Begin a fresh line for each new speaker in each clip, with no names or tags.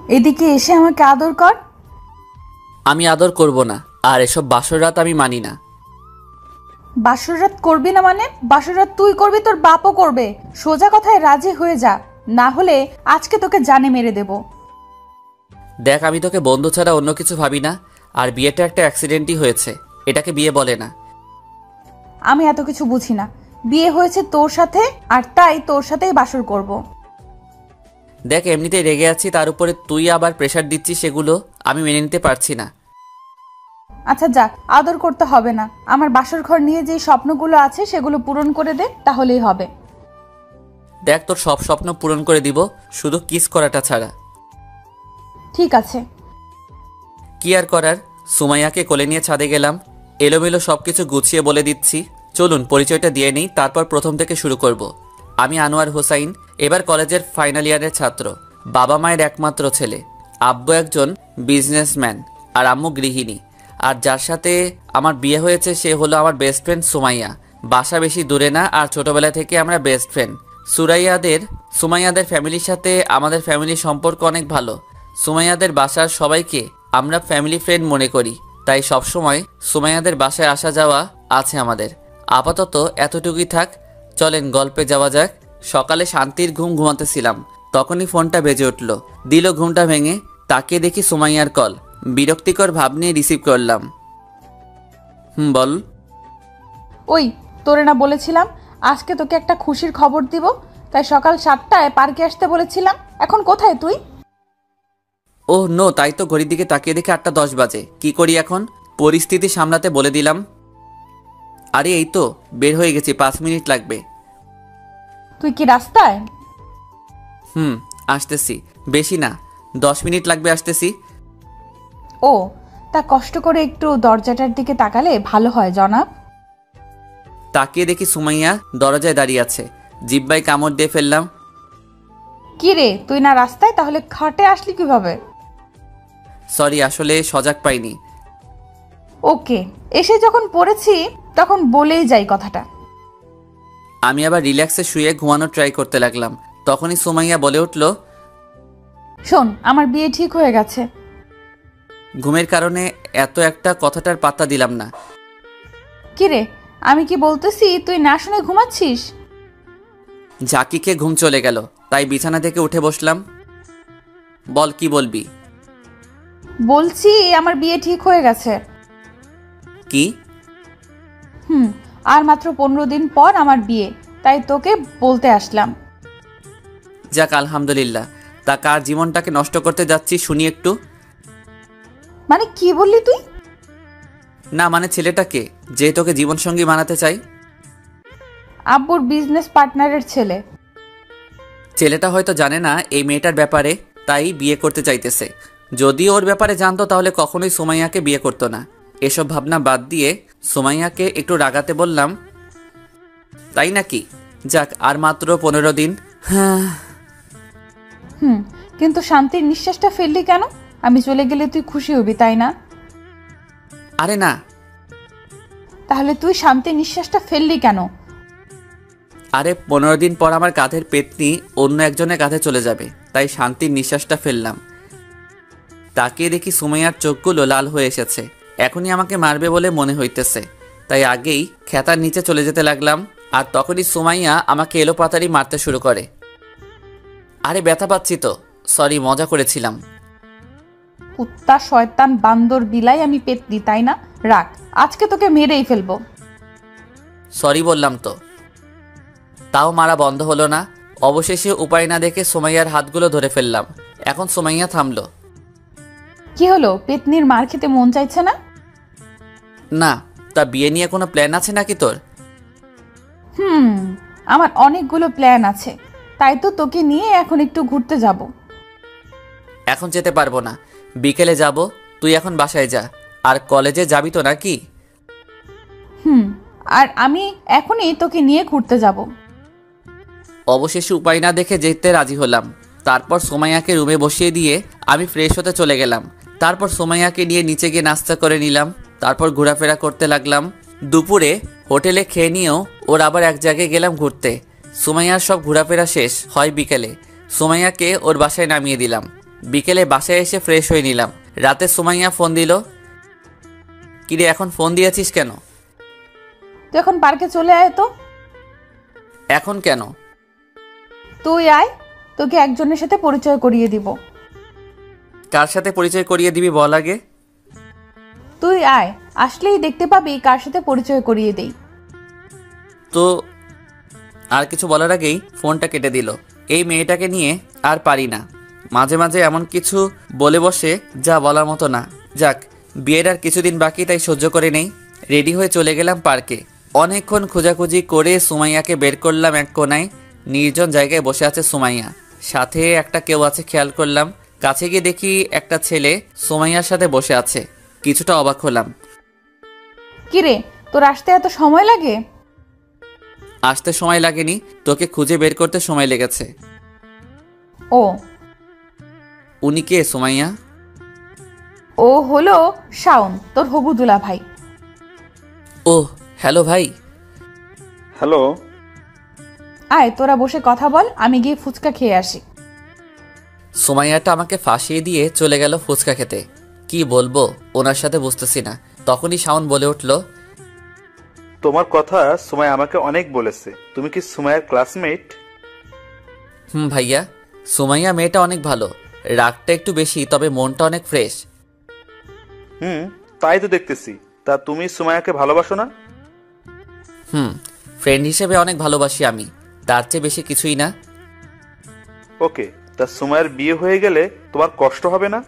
এদিকে এসে আমাকে আদর কর।
আমি আদর করব না, আর এসব বাসর রাত আমি মানি না।
বাসর রাত করবি না মানে? বাসর রাত তুই করবি, তোর বাপও করবে। সোজা কথায় রাজি হয়ে যা, না হলে আজকে তোকে জানে মেরে দেব।
দেখ, আমি তোকে বন্ধু ছাড়া অন্য কিছু ভাবি না, আর বিয়েটা একটা অ্যাক্সিডেন্টই হয়েছে, এটাকে বিয়ে বলে না।
আমি এত কিছু বুঝি না। বিয়ে হয়েছে তোর সাথে, আর তাই তোর সাথেই বাসর করব।
দেখ, এমনিতেই রেগে আছি, তার উপরে তুই আবার প্রেশার দিচ্ছিস, সেগুলো আমি মেনে নিতে পারছি না।
আচ্ছা যা, আদর করতে হবে না। আমার বাসর ঘর নিয়ে যে স্বপ্নগুলো আছে সেগুলো পূরণ করে দে, তাহলেই হবে।
দেখ, তোর সব স্বপ্ন পূরণ করে দিব, শুধু কিস করাটা ছাড়া।
ঠিক আছে।
কি আর করার, সুমাইয়াকে কোলে নিয়ে ছাদে গেলাম। এলোমেলো সবকিছু গুছিয়ে বলে দিচ্ছি। চলুন পরিচয়টা দিয়ে নিই, তারপর প্রথম থেকে শুরু করব। আমি আনোয়ার হোসাইন, এবার কলেজের ফাইনাল ইয়ারের ছাত্র। বাবা মায়ের একমাত্র ছেলে। আব্বু একজন বিজনেসম্যান আর আম্মু গৃহিণী। আর যার সাথে আমার বিয়ে হয়েছে সে হলো আমার বেস্ট ফ্রেন্ড সুমাইয়া। বাসা বেশি দূরে না, আর ছোটবেলা থেকে আমরা বেস্ট ফ্রেন্ড। সুমাইয়াদের ফ্যামিলির সাথে আমাদের ফ্যামিলির সম্পর্ক অনেক ভালো। সুমাইয়াদের বাসার সবাইকে আমরা ফ্যামিলি ফ্রেন্ড মনে করি, তাই সবসময় সুমাইয়াদের বাসায় আসা যাওয়া আছে আমাদের। আপাতত এতটুকুই থাক, চলেন গল্পে যাওয়া যাক। সকালে শান্তির ঘুম ঘুমাতেছিলাম, তখনই ফোনটা বেজে উঠল। দিল ঘুমটা ভেঙে, তাকিয়ে দেখি সুমাইয়ার কল। বিরক্তিকর ভাব নিয়ে রিসিভ করলাম। বল।
ওই, তোরে না বলেছিলাম আজকে তোকে একটা খুশির খবর দিব, তাই সকাল 7টায় পার্কে আসতে বলেছিলাম। এখন কোথায় তুই?
ওহ নো, তাই তো ঘড়ির দিকে তাকিয়ে দেখে 8টা 10 বাজে। কি করি এখন? পরিস্থিতি সামলাতে বলে দিলাম। আরে এই তো বের হয়ে গেছি, 5 মিনিট লাগবে।
তুই কি রাস্তায়?
আসতেছি। বেশি না, 10 মিনিট লাগবে, আসতেছি।
ও, তা কষ্ট করে একটু দরজাটার দিকে তাকালে ভালো হয় জনাব।
তাকিয়ে দেখি সুমাইয়া দরজায় দাঁড়িয়ে আছে। জিব্বায় কামড় দিয়ে ফেললাম।
কি রে, তুই না রাস্তায়, তাহলে খাটে আসলি কিভাবে?
সরি, আসলে সজাগ পাইনি।
ওকে, এসে যখন পড়েছি তখন বলেই যাই কথাটা।
আমি আবার রিল্যাক্সে শুয়ে ঘুমানোর ট্রাই করতে লাগলাম, তখনই সুমাইয়া বলে উঠল,
শোন, আমার বিয়ে ঠিক হয়ে গেছে।
ঘুমের কারণে এত একটা কথাটার পাত্তা দিলাম না।
কি রে, আমি কি বলতেছি তুই না শুনে ঘুমাচ্ছিস?
ঝাঁকিকে ঘুম চলে গেল, তাই বিছানা থেকে উঠে বসলাম। বল, কি বলবি?
বলছি আমার বিয়ে ঠিক হয়ে গেছে।
কি?
আর মাত্র 15 দিন পর আমার বিয়ে, তাই তোকে বলতে আসলাম।
যাক, আলহামদুলিল্লাহ। তা কার জীবনটাকে নষ্ট করতে যাচ্ছি শুনি একটু।
মানে কি বললি তুই?
না মানে ছেলেটাকে, যে তোকে জীবনসঙ্গী বানাতে চাই।
আব্বুর বিজনেস পার্টনারের ছেলে।
ছেলেটা হয়তো জানে না এই মেয়েটার ব্যাপারে, তাই বিয়ে করতে চাইতেছে। যদি ওর ব্যাপারে জানতো তাহলে কখনোই সুমাইয়াকে বিয়ে করতো না। এসব ভাবনা বাদ দিয়ে সুমাইয়াকে একটু রাগাতে বললাম, তাই নাকি? যাক, আর মাত্র 15 দিন। হ্যাঁ।
কিন্তু শান্তির নিঃশ্বাসটা ফেললি কেন? আমি চলে গেলে তুই খুশি হবি, তাই না?
আরে না।
তাহলে তুই শান্তির নিঃশ্বাসটা ফেললি কেন?
আরে 15 দিন পর আমার কাঁধের পেতনি অন্য একজনের কাঁধে চলে যাবে, তাই শান্তির নিঃশ্বাসটা ফেললাম। তাকিয়ে দেখি সুমাইয়ার চোখগুলো লাল হয়ে এসেছে। এখনই আমাকে মারবে বলে মনে হইতেছে, তাই আগেই খেতার নিচে চলে যেতে লাগলাম। আর তখনই সুমাইয়া আমাকে এলোপাতাড়ি মারতে শুরু করে। আরে ব্যথা পাচ্ছি তো, সরি, মজা করেছিলাম।
কুত্তা, শয়তান, বান্দর, বিলাই, আমি পেতনি, তাই না? রাখ, আজকে তোকে মেরেই ফেলবো।
সরি বললাম তো। তাও মারা বন্ধ হলো না। অবশেষে উপায় না দেখে সুমাইয়ার হাতগুলো ধরে ফেললাম। এখন সুমাইয়া থামলো।
কি হলো, পেতনির মার খেতে মন চাইছে না?
না। তা বিয়ে নিয়ে কোনো প্ল্যান আছে নাকি তোর?
আমার অনেকগুলো প্ল্যান আছে, তাই তো তোকে নিয়ে এখন একটু ঘুরতে যাব।
এখন যেতে পারবো না, বিকেলে যাব। তুই এখন বাসায় যা। আর কলেজে যাবি তো নাকি?
আর আমি এখনই তোকে নিয়ে ঘুরতে যাব।
অবশেষে উপায় না দেখে যেতে রাজি হলাম। তারপর সুমাইয়াকে রুমে বসিয়ে দিয়ে আমি ফ্রেশ হতে চলে গেলাম। তারপর সুমাইয়াকে নিয়ে নিচে গিয়ে নাস্তা করে নিলাম। তারপর ঘোরাফেরা করতে লাগলাম। দুপুরে হোটেলে খেয়ে নিয়েও ওর আবার এক জায়গায় গেলাম ঘুরতে। সুমাইয়ার সব ঘোরাফেরা শেষ হয় বিকেলে। সুমাইয়াকে ওর বাসায় নামিয়ে দিলাম। বিকেলে বাসায় এসে ফ্রেশ হয়ে নিলাম। রাতে সুমাইয়া ফোন দিল। কিরে এখন ফোন দিয়েছিস কেন?
তুই এখন পার্কে চলে আয় তো।
এখন কেন?
তুই আয়, তোকে একজনের সাথে পরিচয় করিয়ে দিব।
কার সাথে পরিচয় করিয়ে দিবি বল আগে।
তুই আয়, আসলেই দেখতে পাবি কার সাথে পরিচয় করিয়ে দেই।
তো আর কিছু বলার আগেই ফোনটা কেটে দিল। এই মেয়েটাকে নিয়ে আর পারি না। মাঝে মাঝে এমন কিছু বলে বসে যা বলার মতো না। যাক, বিয়ের আর কিছুদিন বাকি, তাই সহ্য করে নেই। রেডি হয়ে চলে গেলাম পার্কে। অনেকক্ষণ খোঁজাখুঁজি করে সুমাইয়াকে বের করলাম এক কোনায়। নির্জন জায়গায় বসে আছে সুমাইয়া, সাথে একটা কেউ আছে খেয়াল করলাম। কাছে গিয়ে দেখি একটা ছেলে সুমাইয়ার সাথে বসে আছে। কিছুটা অবাক হলাম।
কিরে, তোর আসতে এত সময় লাগে?
আসতে সময় লাগেনি, তোকে খুঁজে বের করতে সময় লেগেছে।
ও,
উনি কে সুমাইয়া?
ও হলো শাওন, তোর হবু দুলা ভাই।
ও হ্যালো ভাই।
হ্যালো।
আয় তোরা বসে কথা বল, আমি গিয়ে ফুচকা খেয়ে আসি।
সুমাইয়াটা আমাকে ফাঁসিয়ে দিয়ে চলে গেল ফুচকা খেতে। কি বলবো ওনার সাথে বুঝতেছি না। তখনই শাওন বলে উঠল,
তোমার কথা সুমাইয়া আমাকে অনেক বলেছে। তুমি কি সুমাইয়ার ক্লাসমেট?
ভাইয়া, সুমাইয়া মেয়েটা অনেক ভালো। রাগটা একটু বেশি, তবে মনটা অনেক ফ্রেশ।
তাই তো দেখতেছি। তা তুমি সুমাইয়াকে ভালোবাসো না?
ফ্রেন্ড হিসেবে অনেক ভালোবাসি আমি, তার চেয়ে বেশি কিছুই না।
ওকে, তা সুমাইয়ার বিয়ে হয়ে গেলে তোমার কষ্ট হবে না?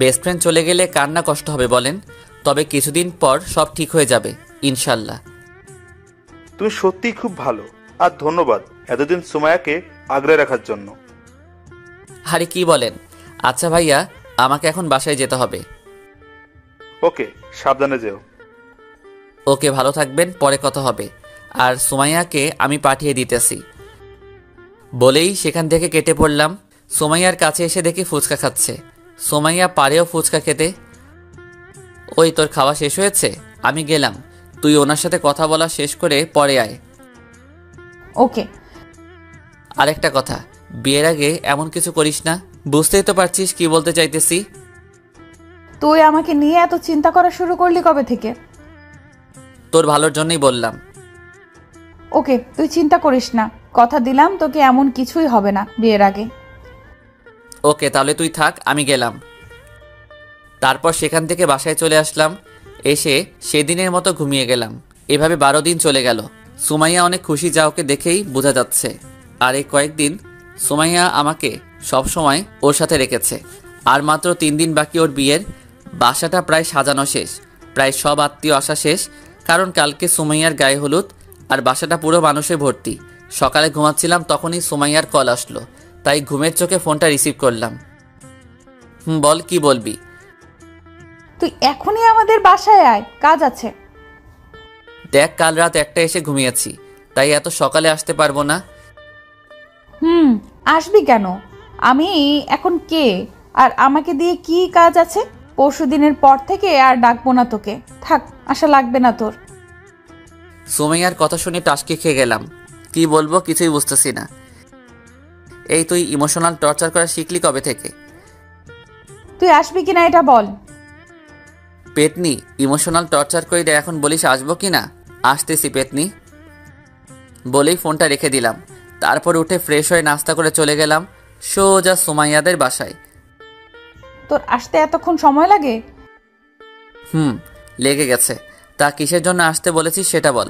বেস্ট ফ্রেন্ড চলে গেলে কার না কষ্ট হবে বলেন? তবে কিছুদিন পর সব ঠিক হয়ে যাবে ইনশাল্লাহ।
তুমি সত্যিই খুব ভালো, আর ধন্যবাদ এতদিন সুমাইয়াকে আগলে রাখার জন্য।
আরে কি বলেন? আচ্ছা ভাইয়া, আমাকে এখন বাসায় যেতে হবে।
ওকে, সাবধানে যেও।
ওকে, ভালো থাকবেন, পরে কথা হবে। আর সুমাইয়াকে আমি পাঠিয়ে দিতেছি। বলেই সেখান থেকে কেটে পড়লাম। সুমাইয়ার কাছে এসে দেখি ফুচকা খাচ্ছে। সুমাইয়া পারেও ফুচকা খেতে। ওই তোর খাওয়া শেষ হয়েছে, আমি গেলাম। তুই ওনার সাথে কথা বলা শেষ করে পরে আয়।
ওকে।
আরেকটা কথা, বিয়ের আগে এমন কিছু করিস না। বুঝতেই তো পারছিস কি বলতে চাইতেছি।
তুই আমাকে নিয়ে এত চিন্তা করা শুরু করলি কবে থেকে?
তোর ভালোর জন্যই বললাম।
ওকে, তুই চিন্তা করিস না, কথা দিলাম তোকে এমন কিছুই হবে না বিয়ের আগে।
ওকে, তাহলে তুই থাক, আমি গেলাম। তারপর সেখান থেকে বাসায় চলে আসলাম। এসে সেদিনের মতো ঘুমিয়ে গেলাম। এভাবে 12 দিন চলে গেল। সুমাইয়া অনেক খুশি, যা ওকে দেখেই বোঝা যাচ্ছে। আর এই কয়েকদিন সুমাইয়া আমাকে সব সময় ওর সাথে রেখেছে। আর মাত্র 3 দিন বাকি ওর বিয়ের। বাসাটা প্রায় সাজানো শেষ, প্রায় সব আত্মীয় আসা শেষ। কারণ কালকে সুমাইয়ার গায়ে হলুদ, আর বাসাটা পুরো মানুষে ভর্তি। সকালে ঘুমাচ্ছিলাম, তখনই সুমাইয়ার কল আসলো, তাই ঘুমের চোখে ফোনটা রিসিভ করলাম। বল, কি বলবি?
তুই এখনই আমাদের বাসায় আয়, কাজ আছে।
দেখ, কাল রাত 1টা এসে ঘুমিয়েছি, তাই এত সকালে আসতে পারবো না।
আসবি কেন? আমি এখন কে, আর আমাকে দিয়ে কি কাজ আছে? পরশুদিনের পর থেকে আর ডাকবো না তোকে, থাক, আশা লাগবে না তোর।
সুমাইয়ার কথা শুনে টাসকে খেয়ে গেলাম। কি বলবো কিছুই বুঝতেছি না। এই তুই ইমোশনাল টর্চার করা শিখলি কবে থেকে?
তুই আসবি কিনা এটা বল।
পেতনি, ইমোশনাল টর্চার করে দে, এখন বলিস আসবো কিনা? আসতেছি পেতনি। বলেই ফোনটা রেখে দিলাম। তারপর উঠে ফ্রেশ হয়ে নাস্তা করে চলে গেলাম সোজা সুমাইয়াদের বাসায়।
তোর আসতে এতক্ষণ সময় লাগে?
লেগে গেছে। তা কিসের জন্য আসতে বলেছিস সেটা বল।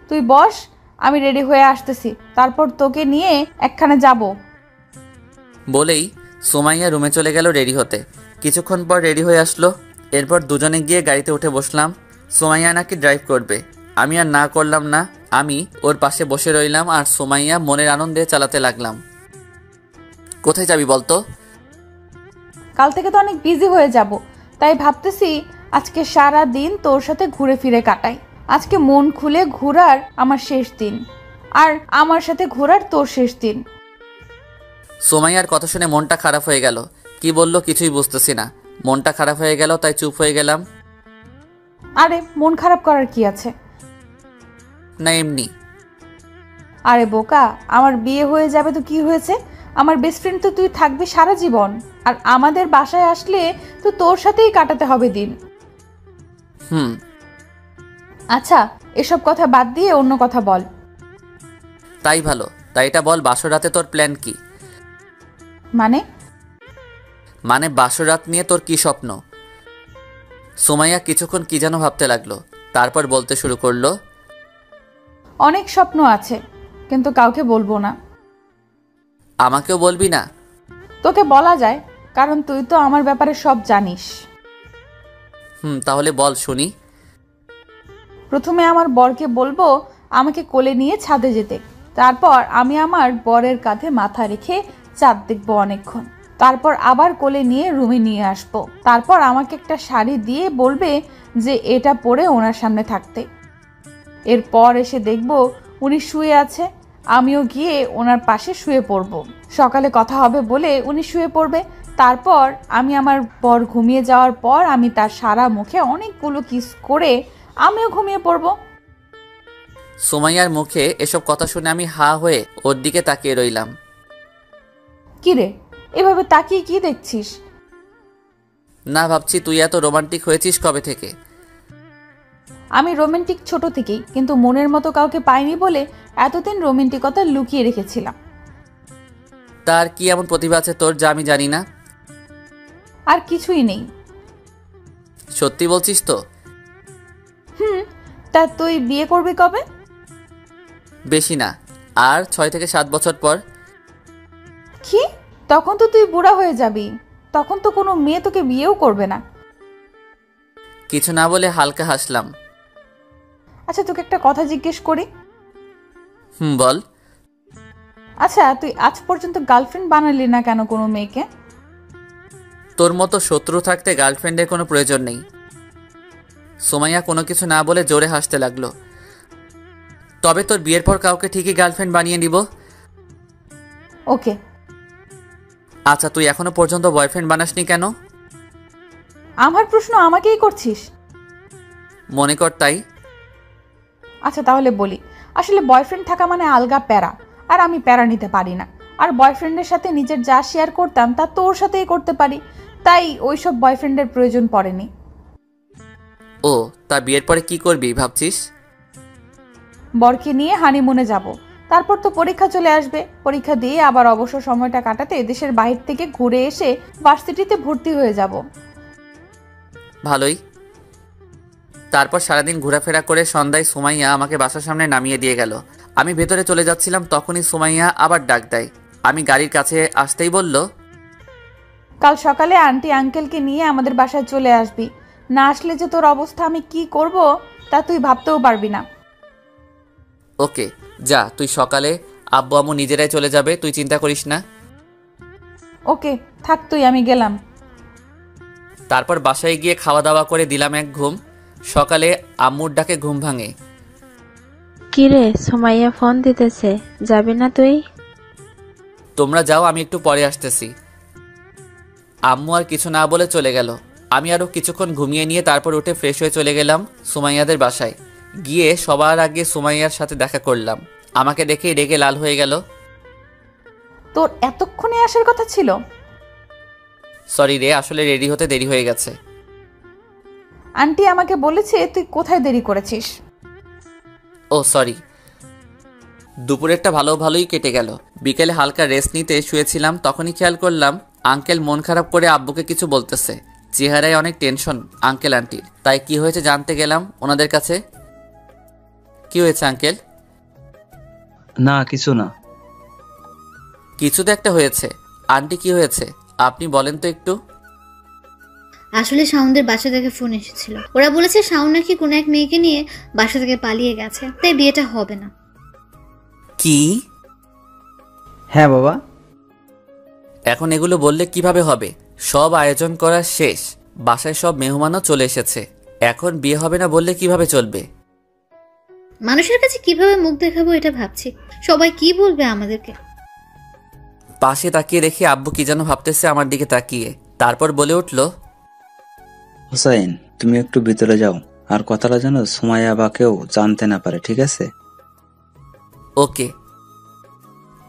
তুই বস, আমি রেডি হয়ে আসতেছি, তারপর তোকে নিয়ে একখানে যাব।
বলেই সুমাইয়া রুমে চলে গেল রেডি হতে। কিছুক্ষণ পর রেডি হয়ে আসলো। এরপর দুজনে গিয়ে গাড়িতে উঠে বসলাম। সুমাইয়া নাকি ড্রাইভ করবে। আমি আর না করলাম না। আমি ওর পাশে বসে রইলাম, আর সুমাইয়া মনের আনন্দে চালাতে লাগলাম। কোথায় যাবি বলতো?
কাল থেকে তো অনেক বিজি হয়ে যাব, তাই ভাবতেছি আজকে সারা দিন তোর সাথে ঘুরে ফিরে কাটাই। আজকে মন খুলে ঘোরার আমার শেষ দিন, আর আমার সাথে ঘোরার তোর শেষ দিন।
সুমাইয়ার কথা শুনে মনটা খারাপ হয়ে গেল। কি বললো কিছুই বুঝতেছি না। মনটা খারাপ হয়ে গেল, তাই চুপ হয়ে গেলাম।
আরে মন খারাপ করার কি আছে?
না এমনি।
আরে বোকা, আমার বিয়ে হয়ে যাবে তো কি হয়েছে? আমার বেস্ট ফ্রেন্ড তো তুই থাকবি সারা জীবন, আর আমাদের বাসায় আসলে তো তোর সাথেই কাটাতে হবে দিন।
হুম।
আচ্ছা, এসব কথা বাদ দিয়ে অন্য কথা বল।
তাই ভালো, তাই এটা বল, বাসর রাতে তোর প্ল্যান কি? মানে বাসর রাত নিয়ে তোর কি স্বপ্ন? সুমাইয়া কিছুক্ষণ কি যেন ভাবতে লাগলো, তারপর বলতে শুরু করলো,
অনেক স্বপ্ন আছে, কিন্তু কাউকে বলবো না।
আমাকেও বলবি না?
তোকে বলা যায়, কারণ তুই তো আমার ব্যাপারে সব জানিস।
তাহলে বল শুনি।
প্রথমে আমার বরকে বলবো আমাকে কোলে নিয়ে ছাদে যেতে, তারপর আমি আমার বরের কাঁধে মাথা রেখে চাঁদ দেখবো অনেকক্ষণ, তারপর আবার কোলে নিয়ে রুমে নিয়ে আসবো, তারপর আমাকে একটা শাড়ি দিয়ে বলবে যে এটা পরে ওনার সামনে থাকতে। এরপর এসে দেখবো উনি শুয়ে আছে, আমিও গিয়ে ওনার পাশে শুয়ে পড়বো। সকালে কথা হবে বলে উনি শুয়ে পড়বে, তারপর আমি আমার বর ঘুমিয়ে যাওয়ার পর আমি তার সারা মুখে অনেকগুলো কিস করে আমিও ঘুমিয়ে পড়বো।
সুমাইয়ার মুখে এসব কথা শুনে আমি হা হয়ে ওর দিকে তাকিয়ে রইলাম।
কিরে, এভাবে তাকিয়ে কি দেখছিস?
না, ভাবছি তুই এত রোমান্টিক হয়েছিস কবে থেকে?
আমি রোমান্টিক ছোট থেকেই, কিন্তু মনের মতো কাউকে পাইনি বলে এতদিন রোমান্টিকতা লুকিয়ে রেখেছিলাম।
তার কি এমন প্রতিভা আছে তোর যা আমি জানি না?
আর কিছুই নেই।
সত্যি বলছিস তো?
তা তুই বিয়ে করবি কবে?
বেশি না, আর 6 থেকে 7 বছর পর।
কি? তখন তো তুই বুড়া হয়ে যাবি, তখন তো কোনো মেয়ে তোকে বিয়েও করবে না।
কিছু না বলে হালকা হাসলাম।
আচ্ছা, তোকে একটা কথা জিজ্ঞেস করি।
বল।
আচ্ছা, তুই আজ পর্যন্ত গার্লফ্রেন্ড বানালি না কেন কোনো মেয়েকে?
তোর মতো শত্রু থাকতে গার্লফ্রেন্ডের কোনো প্রয়োজন নেই। সুমাইয়া কোনো কিছু না বলে জোরে হাসতে লাগলো। তবে তোর বিয়ের পর কাউকে ঠিকই গার্লফ্রেন্ড বানিয়ে নিব।
ওকে।
আচ্ছা, তুই এখনো পর্যন্ত বয়ফ্রেন্ড বানাসনি কেন?
আমার প্রশ্ন আমাকেই করছিস?
মনে কর তাই।
আচ্ছা তাহলে বলি, আসলে বয়ফ্রেন্ড থাকা মানে আলগা প্যারা, আর আমি প্যারা নিতে পারি না। আর বয়ফ্রেন্ডের সাথে নিজের যা শেয়ার করতাম তা তোর সাথেই করতে পারি, তাই ওইসব বয়ফ্রেন্ডের প্রয়োজন পড়েনি।
ও, তা বিয়ের পরে কি করবি ভাবছিস?
বরকে নিয়ে হানিমুনে যাব, তারপর তো পরীক্ষা চলে আসবে, পরীক্ষা দিয়ে আবার অবসর সময়টা কাটাতে দেশের বাইরে থেকে ঘুরে এসে ভার্সিটিতে ভর্তি হয়ে যাব।
ভালোই। তারপর সারাদিন ঘোরাফেরা করে সন্ধ্যায় সুমাইয়া আমাকে বাসার সামনে নামিয়ে দিয়ে গেল। আমি ভেতরে চলে যাচ্ছিলাম, তখনই সুমাইয়া আবার ডাক দেয়। আমি গাড়ির কাছে আসতেই বলল,
কাল সকালে আন্টি আঙ্কেলকে নিয়ে আমাদের বাসায় চলে আসবি, না আসলে যে তোর অবস্থা আমি কি করব তা তুই ভাবতেও পারবি না।
ওকে, যা, তুই সকালে আব্বু আম্মু নিজেরাই চলে যাবে, তুই চিন্তা করিস না।
ওকে, থাক তুই, আমি গেলাম।
তারপর বাসায় গিয়ে খাওয়া দাওয়া করে দিলাম এক ঘুম। সকালে আম্মুর ডাকে ঘুম ভাঙে।
কিরে, সুমাইয়া ফোন দিতেছে, যাবি না তুই?
তোমরা যাও, আমি একটু পরে আসতেছি। আম্মু আর কিছু না বলে চলে গেল। আমি আরও কিছুক্ষণ ঘুমিয়ে নিয়ে তারপর উঠে ফ্রেশ হয়ে চলে গেলাম সুমাইয়াদের বাসায়। গিয়ে সবার আগে সুমাইয়ার সাথে দেখা করলাম। আমাকে দেখেই রেগে লাল হয়ে গেল।
তোর এতক্ষণে আসার কথা ছিল?
সরি রে, আসলে রেডি হতে দেরি হয়ে গেছে।
আন্টি আমাকে বলেছে তুই কোথায় দেরি করেছিস।
ও সরি। দুপুরেরটা ভালোই কেটে গেল। বিকেলে হালকা রেস্ট নিতে শুয়েছিলাম, তখনই খেয়াল করলাম আঙ্কেল মন খারাপ করে আব্বুকে কিছু বলতেছে। চেহারায় অনেক টেনশন আঙ্কেল আন্টির। তাই কি হয়েছে জানতে গেলাম ওনাদের কাছে। কি হয়েছে আঙ্কেল?
না, কিছু না।
কিছু তো একটা হয়েছে। আন্টি কি হয়েছে আপনি বলেন তো একটু।
আসলে শাওনদের বাসা থেকে ফোন এসেছিল, ওরা বলেছে শাওন নাকি কোনো এক মেয়েকে নিয়ে বাসা থেকে পালিয়ে গেছে, তাই বিয়েটা হবে না।
কি?
হ্যাঁ বাবা।
এখন এগুলো বললে কিভাবে হবে? সব আয়োজন করা শেষ, বাসায় সব মেহমানও চলে এসেছে, এখন বিয়ে হবে না বললে কিভাবে চলবে?
মানুষের কাছে কিভাবে মুখ দেখাবো এটা ভাবছি, সবাই কি বলবে আমাদেরকে।
পাশে তাকিয়ে দেখি আব্বু কি যেন ভাবতেছে আমার দিকে তাকিয়ে। তারপর বলে উঠল,
হোসাইন, তুমি একটু ভিতরে যাও, আর কথাটা যেন সুমাইয়া বা কেউ জানতে না পারে, ঠিক আছে?
ওকে।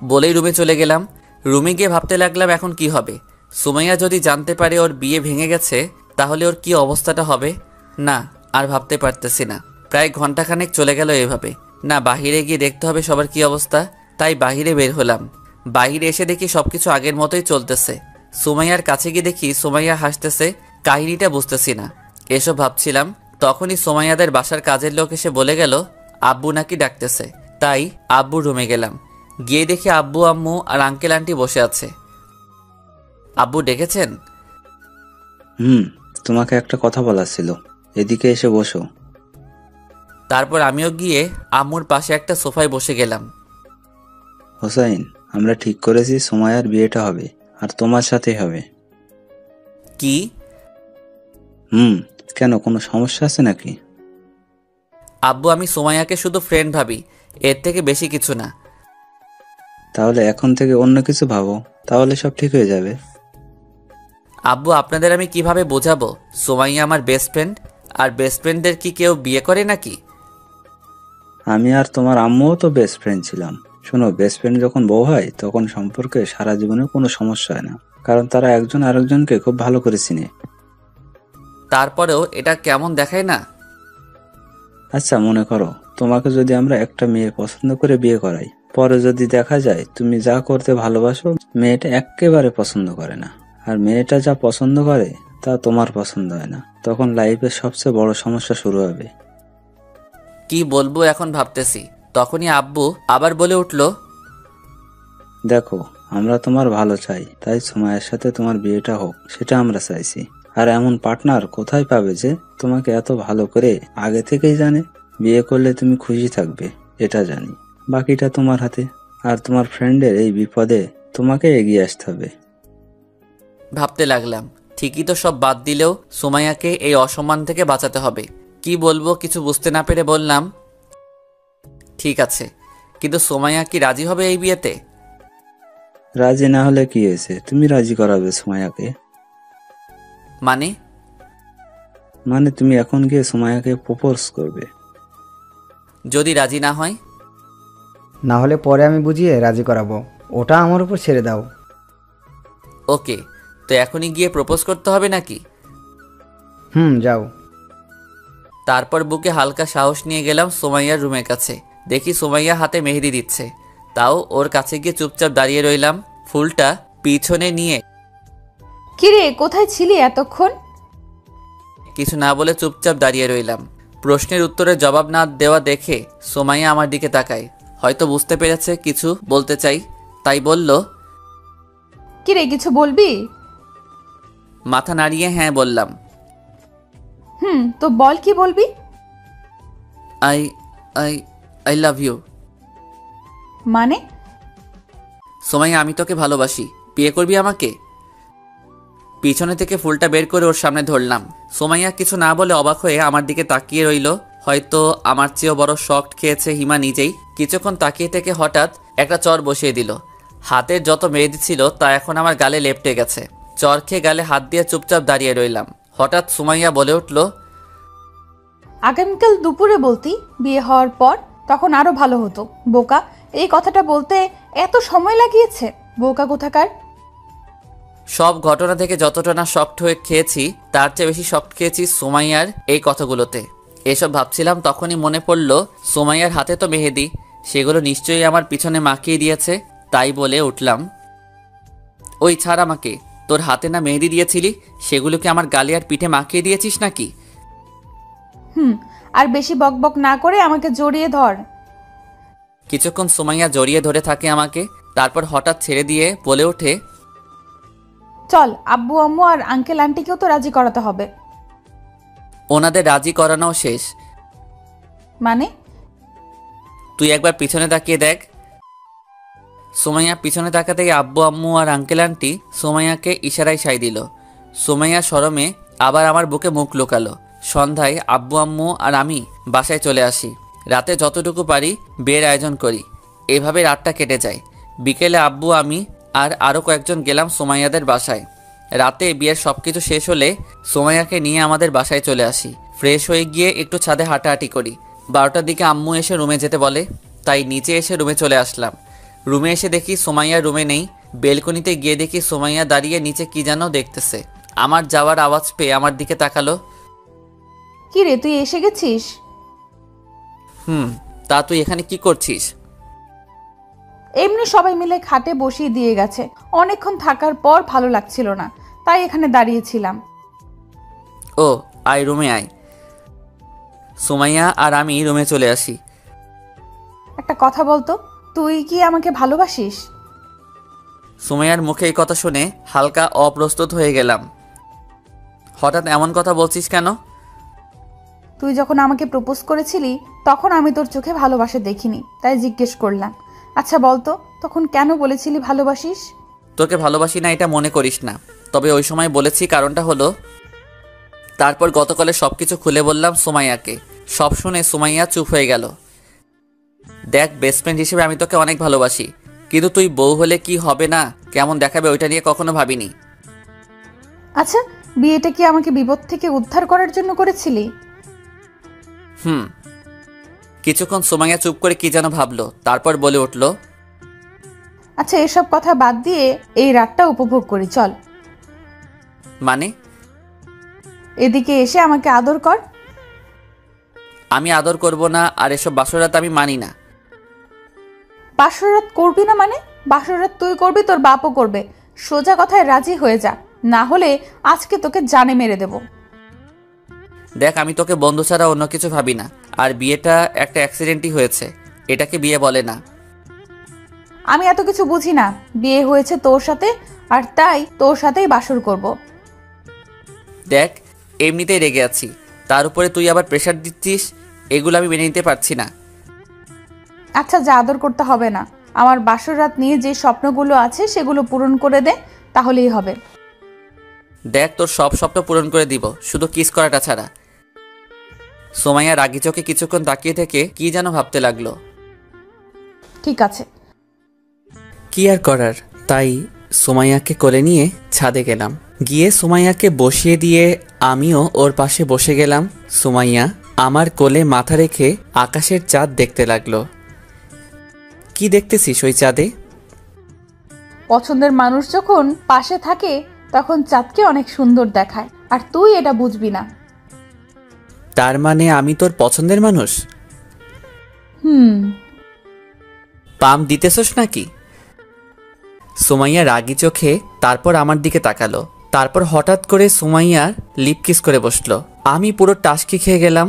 বলেই রুমে চলে গেলাম। রুমে গিয়ে ভাবতে লাগলাম এখন কি হবে। সুমাইয়া যদি জানতে পারে ওর বিয়ে ভেঙে গেছে তাহলে ওর কি অবস্থাটা হবে। না, আর ভাবতে পারতেছি না। প্রায় ঘন্টাখানেক চলে গেল এভাবে। না, বাহিরে গিয়ে দেখতে হবে সবার কি অবস্থা। তাই বাহিরে বের হলাম। বাহিরে এসে দেখি সবকিছু আগের মতোই চলতেছে। সুমাইয়ার কাছে গিয়ে দেখি সুমাইয়া হাসতেছে। কাহিনীটা বুঝতেছি না। এসব ভাবছিলাম তখনই সুমাইয়াদের বাসার কাজের লোক এসে বলে গেল আব্বু নাকি ডাকতেছে। তাই আব্বুর রুমে গেলাম। গিয়ে দেখি আব্বু, আম্মু আর আঙ্কেল আন্টি বসে আছে। আব্বু ডেকেছেন?
তোমাকে একটা কথা বলার ছিল, এদিকে এসে বসো।
তারপর আমিও গিয়ে আম্মুর পাশে একটা সোফায় বসে গেলাম।
হোসাইন, আমরা ঠিক করেছি সুমাইয়ার বিয়েটা হবে, আর তোমার সাথেই হবে।
কি?
কেন, কোনো সমস্যা আছে নাকি?
আব্বু, আমি সুমাইয়াকে শুধু ফ্রেন্ড ভাবি, এর থেকে বেশি কিছু না।
তাহলে এখন থেকে অন্য কিছু ভাবো, তাহলে সব ঠিক হয়ে যাবে।
আব্বু, আপনাদের আমি কিভাবে বোঝাবো সুমাইয়া আমার বেস্ট ফ্রেন্ড? আর বেস্ট ফ্রেন্ডদের কি কেউ বিয়ে করে নাকি?
আমি আর তোমার আম্মুও তো বেস্ট ফ্রেন্ড ছিলাম। শোনো, বেস্ট ফ্রেন্ড যখন বউ হয় তখন সম্পর্কে সারা জীবনে কোনো সমস্যা হয় না, কারণ তারা একজন আরেকজনকে খুব ভালো করে চিনে।
তারপরেও এটা কেমন দেখায় না?
আচ্ছা, মনে করো তোমাকে যদি আমরা একটা মেয়ে পছন্দ করে বিয়ে করাই, পরে যদি দেখা যায় তুমি যা করতে ভালোবাসো মেয়েটা একেবারে পছন্দ করে না, আর মেয়েটা যা পছন্দ করে তা তোমার পছন্দ হয় না, তখন লাইফের সবচেয়ে বড় সমস্যা শুরু হবে।
কি বলবো এখন ভাবতেছি। তখনই আব্বু আবার বলে উঠল,
দেখো, আমরা তোমার ভালো চাই, তাই সময়ের সাথে তোমার বিয়েটা হোক, সেটা আমরা চাইছি। আর এমন পার্টনার কোথায় পাবে যে তোমাকে এত ভালো করে আগে থেকেই জানে? বিয়ে করলে তুমি খুশি থাকবে এটা জানি, বাকিটা তোমার হাতে। আর তোমার ফ্রেন্ডের এই বিপদে তোমাকে এগিয়ে আসতে হবে।
ভাবতে লাগলাম ঠিকই তো, সব বাদ দিলেও সুমাইয়াকে এই অসম্মান থেকে বাঁচাতে হবে। কি বলবো কিছু বুঝতে না পেরে বললাম, ঠিক আছে, কিন্তু সুমাইয়া কি রাজি হবে এই বিয়েতে?
রাজি না হলে কি হয়েছে, তুমি রাজি করাবে সুমাইয়াকে।
মানে
তুমি এখন গিয়ে সুমাইয়াকে প্রপোজ করবে।
যদি রাজি না হয়?
না হলে পরে আমি বুঝিয়ে রাজি করাবো, ওটা আমার উপর ছেড়ে দাও।
ওকে, তো এখনই গিয়ে প্রপোজ করতে হবে নাকি?
যাও।
তারপর বুকে হালকা সাহস নিয়ে গেলাম সুমাইয়ার রুমের কাছে। দেখি সুমাইয়া হাতে মেহেদি দিচ্ছে, তাও ওর কাছে গিয়ে চুপচাপ দাঁড়িয়ে রইলাম, ফুলটা পিছনে নিয়ে।
কিরে, কোথায় ছিলি এতক্ষণ?
কিছু না বলে চুপচাপ দাঁড়িয়ে রইলাম। প্রশ্নের উত্তরে জবাব না দেওয়া দেখে সুমাইয়া আমার দিকে তাকায়। হয়তো বুঝতে পেরেছে কিছু বলতে চাই, তাই বলল,
কিরে, কিছু বলবি?
মাথা নাড়িয়ে হ্যাঁ বললাম।
তো বল, কি বলবি?
I I I love you.
মানে?
সুমাইয়া, আমি তোকে ভালোবাসি, বিয়ে করবি আমাকে? পিছনে থেকে ফুলটা বের করে ওর সামনে ধরলাম। সুমাইয়া কিছু না বলে অবাক হয়ে আমার দিকে তাকিয়ে রইল। হয়তো আমার চেয়েও বড় শক্ট খেয়েছে হিমা নিজেই। কিছুক্ষণ তাকিয়ে থেকে হঠাৎ একটা চর বসিয়ে দিল। হাতের যত মেহেদি ছিল তা এখন আমার গালে লেপটে গেছে। চর খেয়ে গালে হাত দিয়ে চুপচাপ দাঁড়িয়ে রইলাম। হঠাৎ সুমাইয়া বলে উঠল,
আগামীকাল দুপুরে বলতি বিয়ে হওয়ার পর, তখন আরো ভালো হতো। বোকা, এই কথাটা বলতে এত সময় লাগিয়েছে, বোকা কোথাকার।
সব ঘটনা থেকে যতটা না শক্ট হয়ে খেয়েছি তার চেয়ে বেশি শক্ট খেয়েছি সুমাইয়ার এই কথাগুলোতে। এসব ভাবছিলাম তখনই মনে পড়ল সুমাইয়ার হাতে তো মেহেদি, সেগুলো নিশ্চয়ই আমার পিছনে মাখিয়ে দিয়েছে। তাই বলে উঠলাম, ওই ছাড় আমাকে, তোর হাতে না মেহেদি দিয়েছিলি, সেগুলোকে আমার গালে আর পিঠে মাখিয়ে দিয়েছিস নাকি?
আর বেশি বকবক না করে আমাকে জড়িয়ে ধর।
কিছুক্ষণ সুমাইয়া জড়িয়ে ধরে থাকে আমাকে, তারপর হঠাৎ ছেড়ে দিয়ে বলে ওঠে,
চল, আব্বু আম্মু আর আঙ্কেল আন্টিকেও তো রাজি করাতে হবে।
ওনাদের রাজি করানো শেষ।
মানে?
তুই একবার পিছনে তাকিয়ে দেখ। সুমাইয়া পিছনে তাকাতেই আব্বু আম্মু আর আঙ্কেল আন্টি সুমাইয়াকে ইশারায় সাই দিল। সুমাইয়া শরমে আবার আমার বুকে মুখ লুকালো। সন্ধ্যায় আব্বু আম্মু আর আমি বাসায় চলে আসি। রাতে যতটুকু পারি বিয়ের আয়োজন করি। এভাবে রাতটা কেটে যায়। বিকেলে আব্বু, আমি আর আরও কয়েকজন গেলাম সুমাইয়াদের বাসায়। রাতে বিয়ের সবকিছু শেষ হলে সুমাইয়াকে নিয়ে আমাদের বাসায় চলে আসি। ফ্রেশ হয়ে গিয়ে একটু ছাদে হাঁটাহাঁটি করি। 12টার দিকে আম্মু এসে রুমে যেতে বলে, তাই নিচে এসে রুমে চলে আসলাম। রুমে এসে দেখি সুমাইয়া রুমে নেই। বেলকনিতে গিয়ে দেখি সুমাইয়া দাঁড়িয়ে নিচে কি যেন দেখতেছে। আমার যাওয়ার আওয়াজ পেয়ে আমার দিকে তাকালো।
কি রে, তুই এসে গেছিস?
তা তুই এখানে কি করছিস?
এমনি সবাই মিলে খাটে বসিয়ে দিয়ে গেছে, অনেকক্ষণ থাকার পর ভালো লাগছিল না, তাই এখানে দাঁড়িয়েছিলাম।
ও আয়, রুমে আয়। সুমাইয়া আর আমি রুমে চলে আসি।
একটা কথা বলতো, তুই কি আমাকে ভালোবাসিস?
সুমাইয়ার মুখে এই কথা শুনে হালকা অপ্রস্তুত হয়ে গেলাম। হঠাৎ এমন কথা বলছিস কেন?
তুই যখন আমাকে প্রপোজ করেছিলি তখন আমি তোর চোখে ভালোবাসা দেখিনি, তাই জিজ্ঞেস করলাম। আচ্ছা বলতো, তখন কেন বলেছিলি ভালোবাসিস?
তোকে ভালোবাসি না এটা মনে করিস না, তবে ওই সময় বলেছি কারণটা হলো। তারপর গতকালে সবকিছু খুলে বললাম সুমাইয়াকে। সব শুনে সুমাইয়া চুপ হয়ে গেল। দেখ, বেস্ট ফ্রেন্ড হিসেবে আমি তোকে অনেক ভালোবাসি, কিন্তু তুই বউ হলে কি হবে না কেমন দেখাবে ওইটা নিয়ে কখনো ভাবিনি।
আচ্ছা, বিয়েটা কি আমাকে বিপদ থেকে উদ্ধার করার জন্য করেছিলি?
কিছুক্ষণ সুমাইয়া চুপ করে কি যেন ভাবলো, তারপর বলে উঠল,
আচ্ছা এসব কথা বাদ দিয়ে এই রাতটা উপভোগ করি, চল।
মানে?
এদিকে এসে আমাকে আদর কর।
আমি আদর করব না, আর এসব বাসরাত আমি মানি না।
বাসরাত করবি না মানে? বাসরাত তুই করবি, তোর বাপও করবে। সোজা কথায় রাজি হয়ে যা, না হলে আজকে তোকে জানে মেরে দেব।
দেখ, আমি তোকে বন্ধু ছাড়া অন্য কিছু ভাবি না, আর বিয়েটা একটা অ্যাক্সিডেন্টই হয়েছে, এটাকে বিয়ে বলে না।
আমি এত কিছু বুঝি না, বিয়ে হয়েছে তোর সাথে, আর তাই তোর সাথেই বাসর করব।
দেখ, এমনিতেই রেগে আছি, তার উপরে তুই আবার প্রেশার দিচ্ছিস, এগুলো আমি মেনে নিতে পারছি না।
আচ্ছা, যা আদর করতে হবে না, আমার বাসর রাত নিয়ে যে স্বপ্নগুলো আছে সেগুলো পূরণ করে দে, তাহলেই হবে।
দেখ, তোর সব স্বপ্ন পূরণ করে দিব, শুধু কিস করাটা ছাড়া। সুমাইয়া রাগি চোখে কিছুক্ষণ তাকিয়ে থেকে কি যেন ভাবতে লাগলো।
ঠিক আছে।
কি আর করার, তাই সুমাইয়াকে কোলে নিয়ে ছাদে গেলাম। গিয়ে সুমাইয়াকে বসিয়ে দিয়ে আমিও ওর পাশে বসে গেলাম। সুমাইয়া আমার কোলে মাথা রেখে আকাশের চাঁদ দেখতে লাগলো। কি দেখতেছিস ওই চাঁদে?
পছন্দের মানুষ যখন পাশে থাকে তখন চাঁদকে অনেক সুন্দর দেখায়, আর তুই এটা বুঝবি না।
তার মানে আমি তোর পছন্দের মানুষ? পাম দিতেছস নাকি? সুমাইয়া রাগি চোখে তারপর আমার দিকে তাকালো। তারপর হঠাৎ করে সুমাইয়া লিপ কিস করে বসলো। আমি পুরো টাসকি খেয়ে গেলাম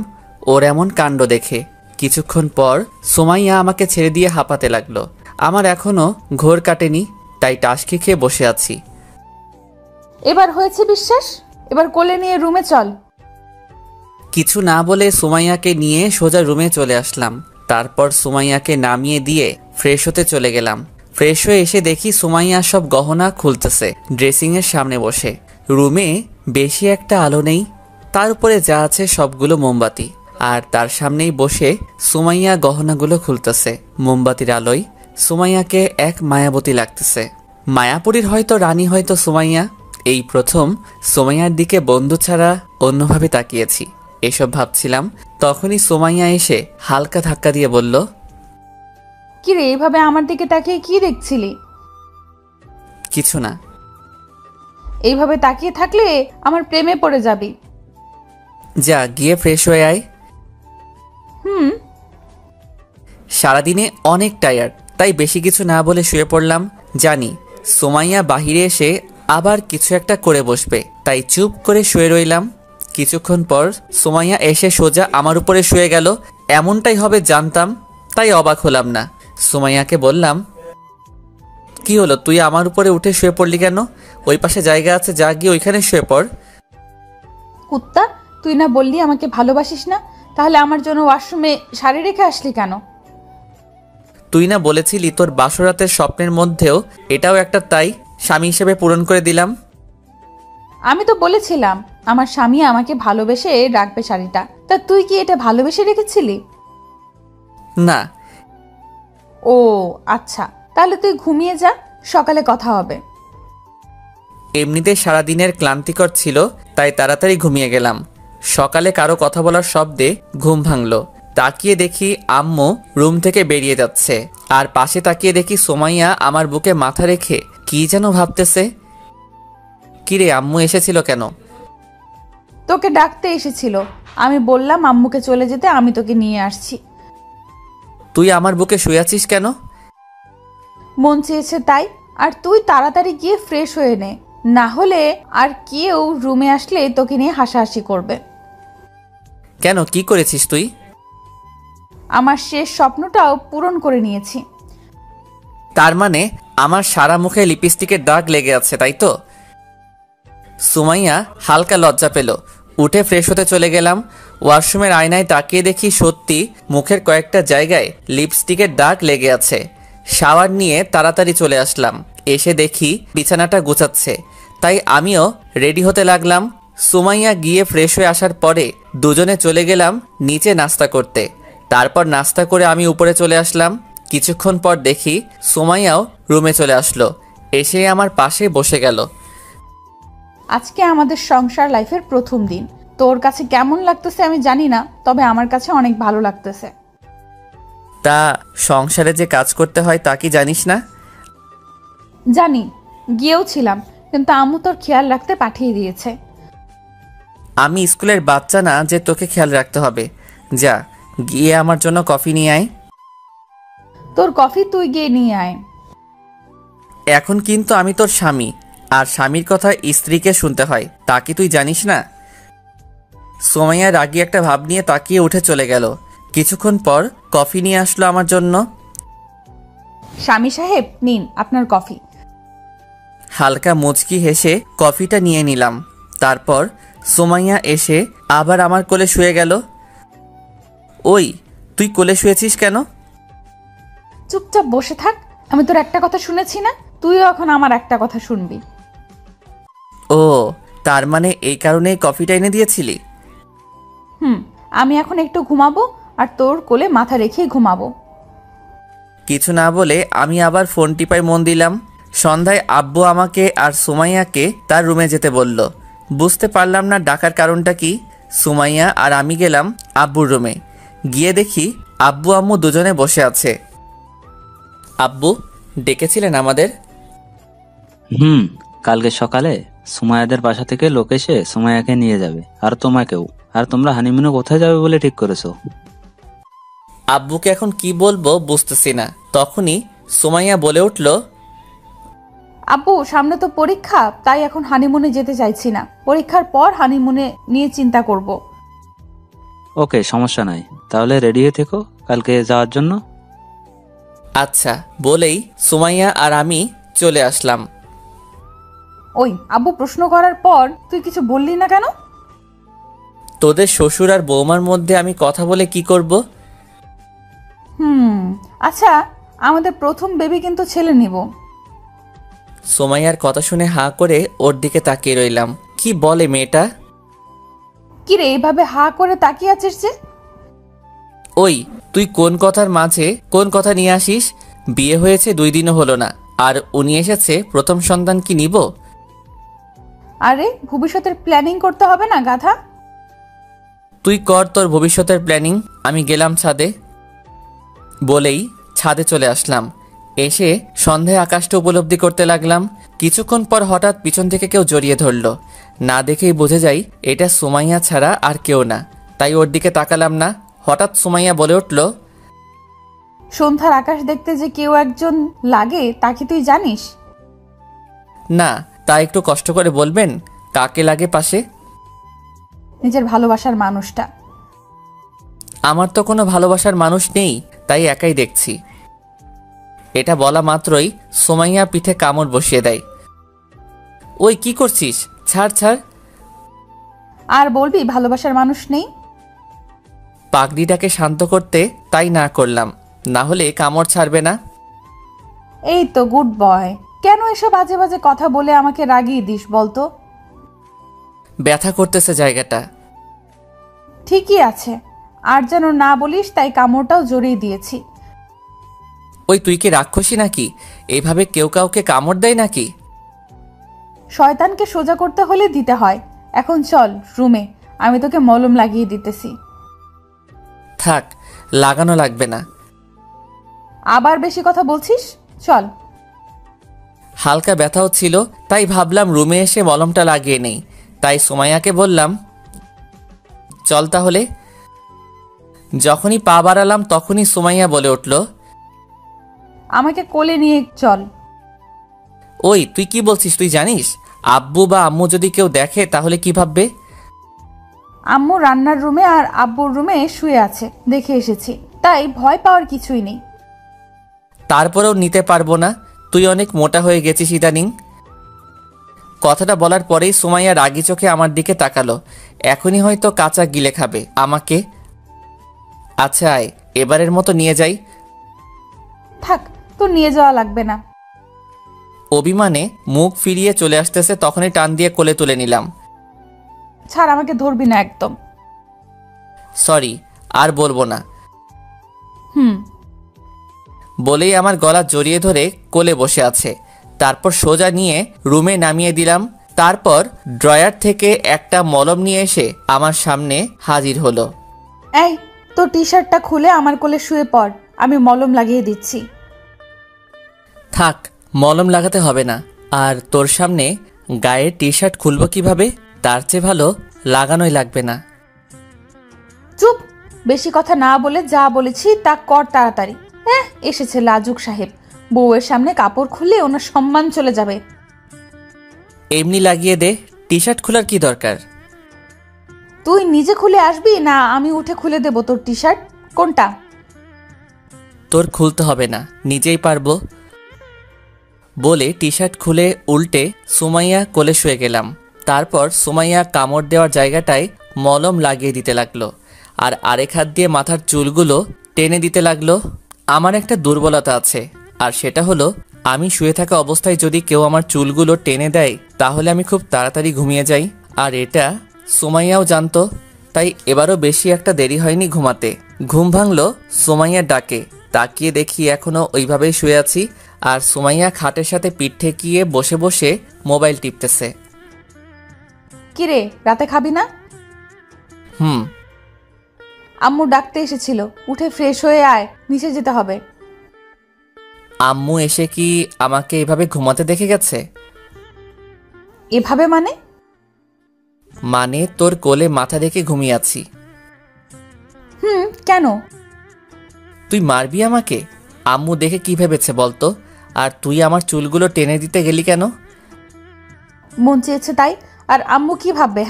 ওর এমন কাণ্ড দেখে। কিছুক্ষণ পর সুমাইয়া আমাকে ছেড়ে দিয়ে হাঁপাতে লাগলো। আমার এখনো ঘোর কাটেনি, তাই টাসকি খেয়ে বসে আছি।
এবার হয়েছে বিশ্বাস, এবার কোলে নিয়ে রুমে চল।
কিছু না বলে সুমাইয়াকে নিয়ে সোজা রুমে চলে আসলাম। তারপর সুমাইয়াকে নামিয়ে দিয়ে ফ্রেশ হতে চলে গেলাম। ফ্রেশ হয়ে এসে দেখি সুমাইয়া সব গহনা খুলতেছে ড্রেসিংয়ের সামনে বসে। রুমে বেশি একটা আলো নেই, তার উপরে যা আছে সবগুলো মোমবাতি, আর তার সামনেই বসে সুমাইয়া গহনাগুলো খুলতেছে। মোমবাতির আলোয় সুমাইয়াকে এক মায়াবতী লাগতেছে। মায়াপুরীর হয়তো রানী, হয়তো সুমাইয়া। এই প্রথম সুমাইয়ার দিকে বন্ধু ছাড়া অন্যভাবে তাকিয়েছি। এসব ভাবছিলাম, তখনই সুমাইয়া এসে হালকা ধাক্কা দিয়ে বলল,
কি রে, এইভাবে আমার দিকে তাকিয়ে কি দেখছিলি?
কিছু না।
এইভাবে তাকিয়ে থাকলে আমার প্রেমে পড়ে যাবি।
যা গিয়ে ফ্রেশ হয়ে আয়। সারাদিনে অনেক টায়ার্ড, তাই বেশি কিছু না বলে শুয়ে পড়লাম। জানি সুমাইয়া বাহিরে এসে আবার কিছু একটা করে বসবে, তাই চুপ করে শুয়ে রইলাম। কিছুক্ষণ পর সুমাইয়া এসে সোজা আমার উপরে শুয়ে গেল। এমনটাই হবে জানতাম, তাই অবাক হলাম না। সুমাইয়াকে বললাম, কি হলো, তুই আমার উপরে উঠে শুয়ে পড়লি কেন? ওই পাশে জায়গা আছে, যা গিয়ে ওইখানে শুয়ে পড়।
কুত্তা, তুই না বললি আমাকে ভালোবাসিস না, তাহলে আমার জন্য ওয়াশরুমে শাড়ি রেখে আসলি কেন?
তুই না বলেছিলি তোর বাসরাতের স্বপ্নের মধ্যেও এটাও একটা, তাই স্বামী হিসেবে পূরণ করে দিলাম।
আমি তো বলেছিলাম আমার স্বামী আমাকে ভালোবেসে রাখবে শাড়িটা, তা তুই কি এটা ভালোবেসে রেখেছিলি?
না।
ও আচ্ছা, তাহলে তুই ঘুমিয়ে যা, সকালে কথা হবে।
এমনিতে সারাদিনের ক্লান্তিকর ছিল, তাই তাড়াতাড়ি ঘুমিয়ে গেলাম। সকালে কারো কথা বলার শব্দে ঘুম ভাঙলো। তাকিয়ে দেখি আম্মু রুম থেকে বেরিয়ে যাচ্ছে, আর পাশে তাকিয়ে দেখি সুমাইয়া আমার বুকে মাথা রেখে কি যেন ভাবতেছে। কিরে আম্মু এসেছিল কেন?
তোকে ডাকতে এসেছিল, আমি বললাম আম্মুকে চলে যেতে, আমি তোকে নিয়ে আসছি।
তুই আমার বুকে শুয়ে আছিস কেন?
মন চেয়েছে তাই। আর তুই তাড়াতাড়ি গিয়ে ফ্রেশ হয়ে নে, না হলে আর কেউ রুমে আসলে তোকে নিয়ে হাসাহাসি করবে।
কেন, কি করেছিস তুই?
আমার শেষ স্বপ্নটাও পূরণ করে নিয়েছি।
তার মানে আমার সারা মুখে লিপস্টিকের দাগ লেগে আছে, তাই তো? সুমাইয়া হালকা লজ্জা পেল। উঠে ফ্রেশ হতে চলে গেলাম। ওয়াশরুমের আয়নায় তাকিয়ে দেখি সত্যি মুখের কয়েকটা জায়গায় লিপস্টিকের দাগ লেগে আছে। শাওয়ার নিয়ে তাড়াতাড়ি চলে আসলাম। এসে দেখি বিছানাটা গোছাচ্ছে, তাই আমিও রেডি হতে লাগলাম। সুমাইয়া গিয়ে ফ্রেশ হয়ে আসার পরে দুজনে চলে গেলাম নিচে নাস্তা করতে। তারপর নাস্তা করে আমি উপরে চলে আসলাম। কিছুক্ষণ পর দেখি সুমাইয়াও রুমে চলে আসলো, এসে আমার পাশে বসে গেল।
আজকে আমাদের সংসার লাইফের প্রথম দিন। তোর কাছে কেমন লাগতেছে আমি জানি না, তবে আমার কাছে অনেক ভালো লাগতেছে।
তা সংসারে যে কাজ করতে হয় তা কি জানিস না?
জানি, গিয়েও ছিলাম, কিন্তু আম্মু তোর খেয়াল রাখতে পাঠিয়ে দিয়েছে।
আমি স্কুলের বাচ্চা না যে তোকে খেয়াল রাখতে হবে। যা গিয়ে আমার জন্য কফি নিয়ে আয়।
তোর কফি তুই গিয়ে নিয়ে আয়।
এখন কিন্তু আমি তোর স্বামী, আর স্বামীর কথা স্ত্রীকে শুনতে হয়, তা কি তুই জানিস না? সুমাইয়া রাগী একটা ভাব নিয়ে তাকিয়ে উঠে চলে গেল। কিছুক্ষণ পর কফি নিয়ে আসলো আমার জন্য।
স্বামী সাহেব, নিন আপনার কফি।
হালকা মুচকি হেসে কফিটা নিয়ে নিলাম। তারপর সুমাইয়া এসে আবার আমার কোলে শুয়ে গেল। ওই, তুই কোলে শুয়েছিস কেন?
চুপচাপ বসে থাক। আমি তোর একটা কথা শুনেছি না, তুইও এখন আমার একটা কথা শুনবি।
ও, তার মানে এই কারণেই কফিটা এনে দিয়েছিলি?
আমি এখন একটু ঘুমাবো, আর তোর কোলে মাথা রেখেই ঘুমাবো।
কিছু না বলে আমি আবার ফোন টিপায় মন দিলাম। সন্ধ্যায় আব্বু আমাকে আর সুমাইয়াকে তার রুমে যেতে বলল। বুঝতে পারলাম না ডাকার কারণটা কি। সুমাইয়া আর আমি গেলাম আব্বুর রুমে। গিয়ে দেখি আব্বু আম্মু দুজনে বসে আছে। আব্বু ডেকেছিলেন আমাদের?
কালকে সকালে সুমাইয়াদের বাসা থেকে লোক এসে সুমাইয়াকে নিয়ে যাবে, আর তোমাকেও। আর তোমরা হানিমুনে কোথায় যাবে বলে ঠিক করেছো?
আব্বুকে এখন কি বলবো বুঝতেছি না। তখনই সুমাইয়া বলে উঠল,
আব্বু সামনে তো পরীক্ষা, তাই এখন হানিমুনে যেতে চাইছি না। পরীক্ষার পর হানিমুনে নিয়ে চিন্তা করব।
ওকে, সমস্যা নাই, তাহলে রেডি হয়ে থেকো কালকে যাওয়ার জন্য।
আচ্ছা বলেই সুমাইয়া আর আমি চলে আসলাম।
ওই, আব্বু প্রশ্ন করার পর তুই কিছু বললি না কেন?
তোদের শ্বশুর আর বৌমার মধ্যে আমি কথা বলে কি করব?
আচ্ছা, আমাদের প্রথম বেবি কিন্তু ছেলে নিব।
সুমাইয়ার কথা শুনে হাঁ করে ওর দিকে তাকিয়ে রইলাম। কি বলে মেয়েটা?
কিরে এইভাবে হা করে তাকিয়ে আছিস যে?
ওই, তুই কোন কথার মাঝে কোন কথা নিয়ে আসিস? বিয়ে হয়েছে 2 দিনও হলো না, আর উনি এসেছে প্রথম সন্তান কি নিব?
আরে ভবিষ্যতের প্ল্যানিং করতে হবে না গাধা?
তুই কর তোর ভবিষ্যতের প্ল্যানিং, আমি গেলাম ছাদে। বলেই ছাদে চলে আসলাম। এসে সন্ধ্যায় আকাশটা উপলব্ধি করতে লাগলাম। কিছুক্ষণ পর হঠাৎ পিছন থেকে কেউ জড়িয়ে ধরল। না দেখেই বুঝে যাই এটা সুমাইয়া ছাড়া আর কেউ না, তাই ওর দিকে তাকালাম না। হঠাৎ সুমাইয়া বলে উঠল,
সন্ধ্যার আকাশ দেখতে যে কেউ একজন লাগে তা কি তুই জানিস?
না, তা একটু কষ্ট করে বলবেন কাকে লাগে পাশে?
নিজের ভালোবাসার মানুষটা।
আমার তো কোনো ভালোবাসার মানুষ নেই, তাই একাই দেখছি। এটা বলা মাত্রই সুমাইয়া পিঠে কামড় বসিয়ে দেয়। ওই কি করছিস? ছাড় ছাড়।
আর বলবি ভালোবাসার মানুষ নেই?
পাগড়িটাকে শান্ত করতে তাই না করলাম, না হলে কামড় ছাড়বে না।
এই তো গুড বয়। কেন এসব বাজে বাজে কথা বলে আমাকে রাগিয়ে দিস বলতো?
ব্যথা করতেছে জায়গাটা।
ঠিকই আছে, আর যেন না বলিস, তাই কামড়টাও জড়িয়ে দিয়েছি।
ওই তুই কি রাক্ষসী নাকি? এইভাবে কেউ কাউকে কামড় দেয় নাকি?
শয়তানকে সোজা করতে হলে দিতে হয়। এখন চল রুমে, আমি তোকে মলম লাগিয়ে দিতেছি।
থাক, লাগানো লাগবে না।
আবার বেশি কথা বলছিস, চল।
হালকা ব্যথাও ছিল, তাই ভাবলাম রুমে এসে মলমটা লাগিয়ে নেই। তাই সুমাইয়াকে বললাম, চল তাহলে। যখনই পা বাড়ালাম তখনই সুমাইয়া বলে উঠল,
আমাকে কোলে নিয়ে চল।
ওই তুই কি বলছিস? তুই জানিস আব্বু বা আম্মু যদি কেউ দেখে তাহলে কি ভাববে?
আম্মু রান্নার রুমে আর আব্বুর রুমে শুয়ে আছে, দেখে এসেছি, তাই ভয় পাওয়ার কিছুই নেই।
তারপরেও নিতে পারবো না, তুই অনেক মোটা হয়ে গেছিস ইদানিং। কথাটা বলার পরেই সুমাইয়া রাগি চোখে আমার দিকে তাকালো। এখনই হয়তো কাঁচা গিলে খাবে আমাকে। আচ্ছা আয়, এবারের মতো নিয়ে যাই।
থাক, তোর নিয়ে যাওয়া লাগবে না।
অভিমানে মুখ ফিরিয়ে চলে আসতেছে, তখনই টান দিয়ে কোলে তুলে নিলাম।
ছাড়, আমাকে ধরবি না একদম।
সরি, আর বলবো না
হুম।
বলেই আমার গলা জড়িয়ে ধরে কোলে বসে আছে। তারপর সোজা নিয়ে রুমে নামিয়ে দিলাম। তারপর ড্রয়ার থেকে একটা মলম নিয়ে এসে আমার সামনে হাজির হলো।
এই, তোর টি শার্টটা খুলে আমার কোলে শুয়ে পড়, আমি মলম লাগিয়ে দিচ্ছি।
থাক, মলম লাগাতে হবে না। আর তোর সামনে গায়ের টি শার্ট খুলবো কিভাবে? তার চেয়ে ভালো লাগানোই লাগবে না।
চুপ, বেশি কথা না বলে যা বলেছি তা কর তাড়াতাড়ি। এসেছে লাজুক সাহেব, বউয়ের সামনে কাপড় খুললে ওনার সম্মান চলে যাবে।
এমনি লাগিয়ে দে, টি শার্ট খোলার কি দরকার?
তুই নিজে খুলে আসবি না আমি উঠে খুলে দেবো তোর টি শার্ট? কোনটা?
তোর খুলতে হবে না, নিজেই পারবো। বলে টি শার্ট খুলে উল্টে সুমাইয়া কোলে শুয়ে গেলাম। তারপর সুমাইয়া কামড় দেওয়ার জায়গাটায় মলম লাগিয়ে দিতে লাগলো, আর আরেক হাত দিয়ে মাথার চুলগুলো টেনে দিতে লাগলো। আমার একটা দুর্বলতা আছে, আর সেটা হলো আমি শুয়ে থাকা অবস্থায় যদি কেউ আমার চুলগুলো টেনে দেয় তাহলে আমি খুব তাড়াতাড়ি ঘুমিয়ে যাই। আর এটা সুমাইয়াও জানতো, তাই এবারও বেশি একটা দেরি হয়নি ঘুমাতে। ঘুম ভাঙলো সুমাইয়ার ডাকে। তাকিয়ে দেখি এখনো ওইভাবেই শুয়ে আছি, আর সুমাইয়া খাটের সাথে পিঠ ঠেকিয়ে বসে বসে মোবাইল টিপতেছে।
কিরে, রাতে খাবি না?
হুম।
আম্মু ডাকতে এসেছিল, উঠে ফ্রেশ হয়ে আয়, নিচে যেতে হবে।
আম্মু এসে কি আমাকে এভাবে ঘুমাতে দেখে গেছে?
এভাবে মানে?
মানে তোর কোলে মাথা রেখে ঘুমিয়ে আছি।
কেন?
তুই মারবি আমাকে? আম্মু দেখে কি ভেবেছে বলতো? আর তুই আমার চুলগুলো টেনে দিতে গেলি কেন?
মন চেয়েছে তাই। আর আম্মু কি ভাববে?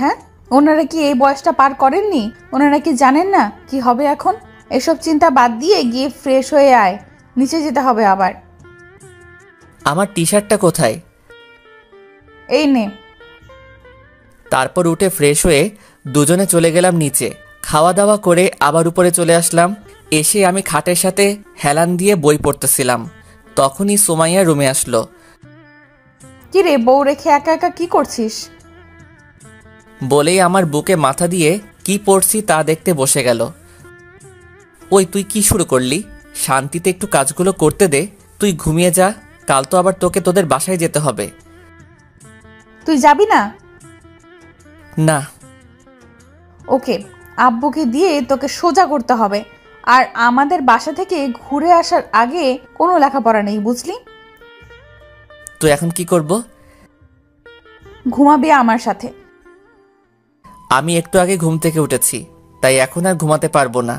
ওনারা কি এই বয়সটা পার করেননি? ওনারা কি জানেন না কি হবে এখন? এসব চিন্তা বাদ দিয়ে গিয়ে ফ্রেশ হয়ে আয়, নিচে যেতে হবে আবার।
আমার টি শার্টটা কোথায়?
এই নে।
তারপর উঠে ফ্রেশ হয়ে দুজনে চলে গেলাম নিচে। খাওয়া দাওয়া করে আবার উপরে চলে আসলাম। এসে আমি খাটের সাথে হেলান দিয়ে বই পড়তেছিলাম। তখনই সুমাইয়া রুমে আসলো।
কি রে, বউ রেখে একা একা কি করছিস?
বলেই আমার বুকে মাথা দিয়ে কি পড়ছি তা দেখতে বসে গেল। ওই তুই কি শুরু করলি? শান্তিতে একটু কাজগুলো করতে দে। তুই ঘুমিয়ে যা, কাল তো আবার তোকে তোদের বাসায় যেতে হবে।
তুই যাবি না?
না।
ওকে, আব্বুকে দিয়ে তোকে সোজা করতে হবে। আর আমাদের বাসা থেকে ঘুরে আসার আগে কোনো লেখাপড়া নেই, বুঝলি?
তুই এখন কি করব?
ঘুমাবি আমার সাথে।
আমি একটু আগে ঘুম থেকে উঠেছি, তাই এখন আর ঘুমাতে পারবো না।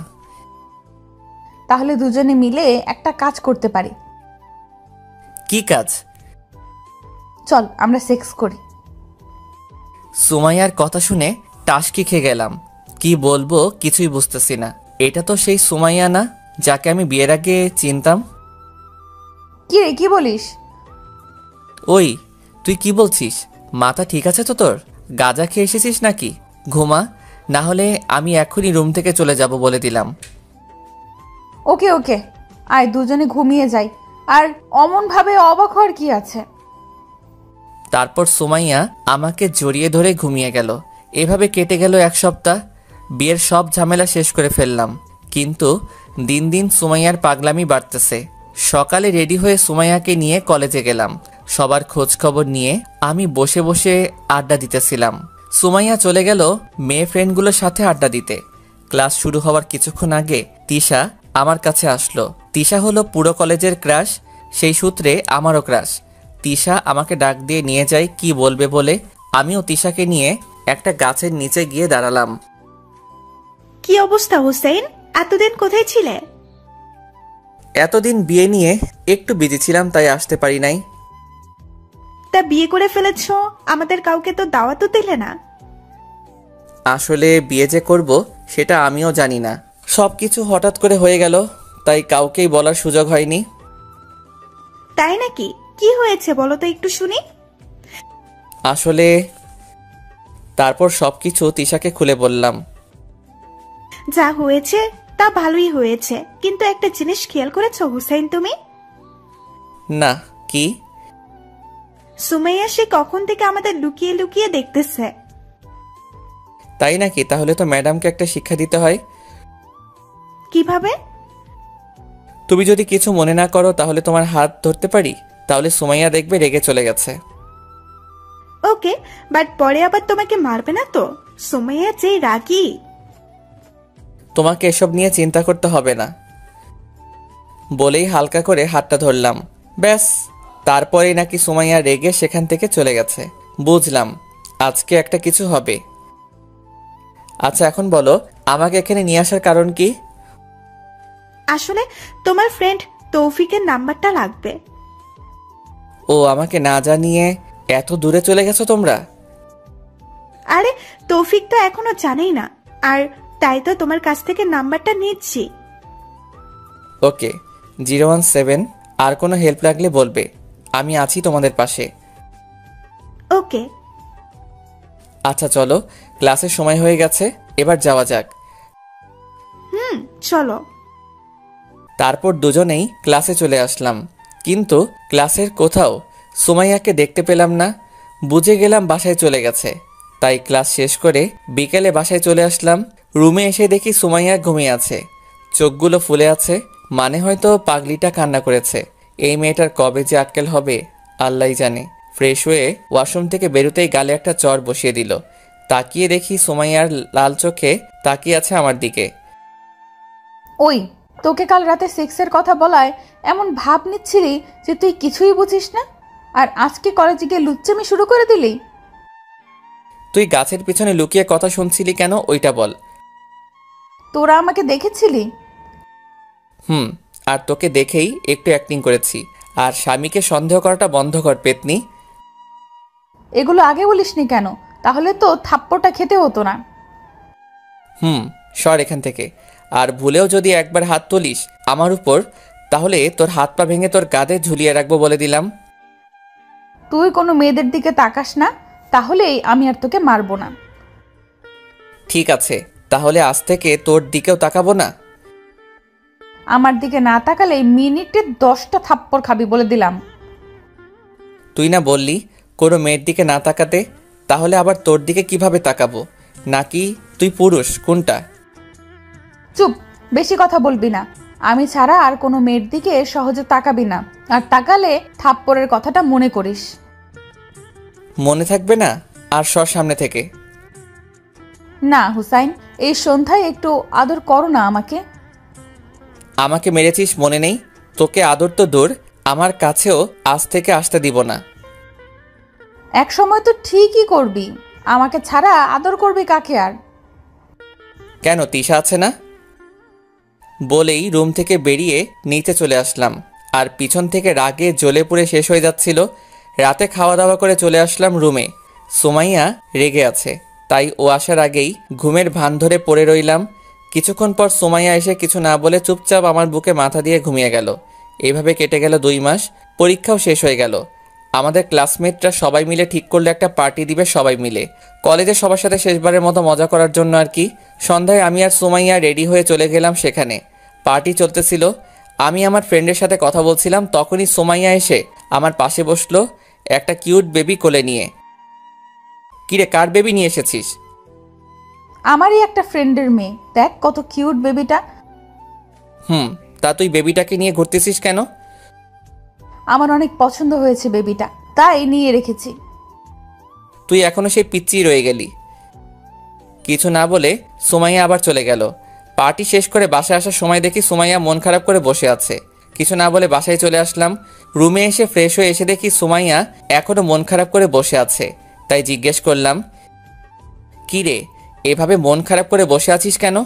তাহলে দুজনে মিলে একটা কাজ করতে পারি।
কি কাজ?
চল আমরা সেক্স করি।
সুমাইয়ার কথা শুনে টাসকি খেয়ে গেলাম। কি বলবো কিছুই বুঝতেছি না। এটা তো সেই সুমাইয়া না যাকে আমি বিয়ের আগে চিনতাম।
কি রে, কি বলিস?
ওই তুই কি বলছিস? মাথা ঠিক আছে তো তোর? গাঁজা খেয়ে এসেছিস নাকি? ঘুমা, না হলে আমি এখনই রুম থেকে চলে যাব বলে দিলাম।
ওকে ওকে, আয় দুজনে ঘুমিয়ে যাই। আর অমন ভাবে অবাক হওয়ার কি আছে?
তারপর সুমাইয়া আমাকে জড়িয়ে ধরে ঘুমিয়ে গেল। এভাবে কেটে গেল এক সপ্তাহ। বিয়ের সব ঝামেলা শেষ করে ফেললাম, কিন্তু দিন দিন সুমাইয়ার পাগলামি বাড়তেছে। সকালে রেডি হয়ে সুমাইয়াকে নিয়ে কলেজে গেলাম। সবার খোঁজ খবর নিয়ে আমি বসে বসে আড্ডা দিতেছিলাম। সুমাইয়া চলে গেল মেয়ে ফ্রেন্ডগুলোর সাথে আড্ডা দিতে। ক্লাস শুরু হওয়ার কিছুক্ষণ আগে তিশা আমার কাছে আসলো। তিশা হলো পুরো কলেজের ক্রাশ, সেই সূত্রে আমারও ক্রাশ। তিশা আমাকে ডাক দিয়ে নিয়ে যায় কি বলবে বলে। আমিও তিশাকে নিয়ে একটা গাছের নিচে গিয়ে দাঁড়ালাম।
কি অবস্থা হোসেন, এতদিন কোথায় ছিলে?
এতদিন বিয়ে নিয়ে একটু বিজি ছিলাম, তাই আসতে পারি নাই।
তা বিয়ে করে ফেলেছো, আমাদের কাউকে তো দাওয়াতও দিলে না।
আসলে বিয়ে যে করব সেটা আমিও জানি না, সবকিছু হঠাৎ করে হয়ে গেল, তাই কাউকেই বলার সুযোগ হয়নি।
তাই নাকি? কি হয়েছে বলো তো একটু শুনি।
আসলে তারপর সবকিছু তিশাকে খুলে বললাম।
যা হয়েছে তা ভালোই হয়েছে, কিন্তু একটা জিনিস খেয়াল করেছো হুসাইন তুমি?
না, কি?
সুমাইয়া সে কখন থেকে আমাদের লুকিয়ে লুকিয়ে দেখতেছে।
তাই নাকি? তাহলে তো ম্যাডামকে একটা শিক্ষা দিতে হয়।
কিভাবে?
তুমি যদি কিছু মনে না করো তাহলে তোমার হাত ধরতে পারি? তাহলে সুমাইয়া দেখবে রেগে চলে গেছে।
ওকে, বাট পরে আবার তোমাকে মারবে না তো? সুমাইয়া যেই রাগী।
তোমাকে এসব নিয়ে চিন্তা করতে হবে না বলেই হালকা করে হাতটা ধরলাম। ব্যাস, তারপরেই নাকি সুমাইয়া রেগে সেখান থেকে চলে গেছে। বুঝলাম আজকে একটা কিছু হবে। আচ্ছা এখন বলো, আমাকে এখানে নিয়ে আসার কারণ কি?
আসলে তোমার ফ্রেন্ড তৌফিকের নাম্বারটা লাগবে।
ও, আমাকে না জানিয়ে এত দূরে চলে গেছো তোমরা?
আরে তৌফিক তো এখনো জানেই না, আর তাই তো তোমার কাছ থেকে নাম্বারটা নিচ্ছি।
ওকে, 017, আর কোনো হেল্প লাগলে বলবে, আমি আছি তোমাদের পাশে।
ওকে।
আচ্ছা চলো, ক্লাসের সময় হয়ে গেছে, এবার যাওয়া যাক।
চলো।
তারপর দুজনেই ক্লাসে চলে আসলাম, কিন্তু ক্লাসের কোথাও সুমাইয়াকে দেখতে পেলাম না। বুঝে গেলাম বাসায় চলে গেছে, তাই ক্লাস শেষ করে বিকেলে বাসায় চলে আসলাম। রুমে এসে দেখি সুমাইয়া ঘুমিয়ে আছে, চোখগুলো ফুলে আছে, মানে হয়তো পাগলিটা কান্না করেছে। এই মেয়েটার কবে যে আটকেল হবে আল্লাহই জানে। ফ্রেশ হয়ে ওয়াশরুম থেকে বেরোতেই গালে একটা চর বসিয়ে দিল। তাকিয়ে দেখি সুমাইয়ার লাল চোখে তাকিয়ে আছে আমার দিকে।
ওই, তোকে কাল রাতে সেক্সের কথা বলায় এমন ভাব নিচ্ছিলি যে তুই কিছুই বুঝিস না, আর আজকে কলেজে গিয়ে লুচ্চামি শুরু করে দিলি।
তুই গাছের পিছনে লুকিয়ে কথা শুনছিলি কেন, ওইটা বল।
তোরা আমাকে দেখেছিলি?
আর তোকে দেখেই একটু অ্যাক্টিং করেছি। আর স্বামীকে সন্দেহ করাটা বন্ধ কর পেতনি।
এগুলো আগে বলিসনি কেন? তাহলে তো থাপ্পড়টা খেতে হতো না।
সর এখান থেকে। আর ভুলেও যদি একবার হাত তুলিস আমার উপর, তাহলে তোর হাত পা ভেঙে তোর কাঁধে ঝুলিয়ে রাখবো বলে দিলাম।
তুই কোনো মেয়েদের দিকে তাকাস না, তাহলেই আমি আর তোকে মারবো না।
ঠিক আছে, তাহলে আজ থেকে তোর দিকেও তাকাবো না।
আমার দিকে না তাকালে মিনিটে 10টা থাপ্পড় খাবি বলে দিলাম।
তুই না বললি কোনো মেয়ের দিকে না তাকাতে, তাহলে আবার তোর দিকে কিভাবে তাকাবো? নাকি তুই পুরুষ, কোনটা?
চুপ, বেশি কথা বলবি না। আমি ছাড়া আর কোনো মেয়ের দিকে সহজে তাকাবি না, আর তাকালে থাপ্পড়ের কথাটা মনে করিস।
মনে থাকবে না? আর সর সামনে থেকে।
না হুসাইন, এই সন্ধ্যায় একটু আদর করো না আমাকে।
আমাকে মেরেছিস মনে নেই? তোকে আদর তো দূর, আমার কাছেও আজ থেকে আসতে দিব না।
এক সময় তো ঠিকই করবি, আমাকে ছাড়া আদর করবি কাকে আর?
কেন, তিশা আছে না? বলেই রুম থেকে বেরিয়ে নিচে চলে আসলাম, আর পিছন থেকে রাগে জ্বলে পুড়ে শেষ হয়ে যাচ্ছিল। রাতে খাওয়া দাওয়া করে চলে আসলাম রুমে। সুমাইয়া রেগে আছে, তাই ও আসার আগেই ঘুমের ভান ধরে পড়ে রইলাম। কিছুক্ষণ পর সুমাইয়া এসে কিছু না বলে চুপচাপ আমার বুকে মাথা দিয়ে ঘুমিয়ে গেল। এইভাবে কেটে গেল 2 মাস। পরীক্ষাও শেষ হয়ে গেল। আমাদের ক্লাসমেটরা সবাই মিলে ঠিক করলে একটা পার্টি দিবে সবাই মিলে, কলেজে সবার সাথে শেষবারের মতো মজা করার জন্য আর কি। সন্ধ্যায় আমি আর সুমাইয়া রেডি হয়ে চলে গেলাম সেখানে। পার্টি চলতেছিল, আমি আমার ফ্রেন্ডের সাথে কথা বলছিলাম, তখনই সুমাইয়া এসে আমার পাশে বসলো একটা কিউট বেবি কোলে নিয়ে। কিরে, কার বেবি নিয়ে এসেছিস?
আমারই একটা ফ্রেন্ডের মেয়ে, দেখ কত কিউট বেবিটা।
তা তুই বেবিটাকে নিয়ে ঘুরতেছিস কেন?
আমার অনেক পছন্দ হয়েছে বেবিটা, তাই নিয়ে রেখেছি।
তুই এখনো সেই পিচ্চি রয়ে গেলি। কিছু না বলে সুমাইয়া আবার চলে গেল। পার্টি শেষ করে বাসায় আসার সময় দেখি সুমাইয়া মন খারাপ করে বসে আছে, কিছু না বলে বাসায় চলে আসলাম। রুমে এসে ফ্রেশ হয়ে এসে দেখি সুমাইয়া এখনো মন খারাপ করে বসে আছে। তাই জিজ্ঞেস করলাম, কি রে, এভাবে মন খারাপ করে বসে আছিস কেন?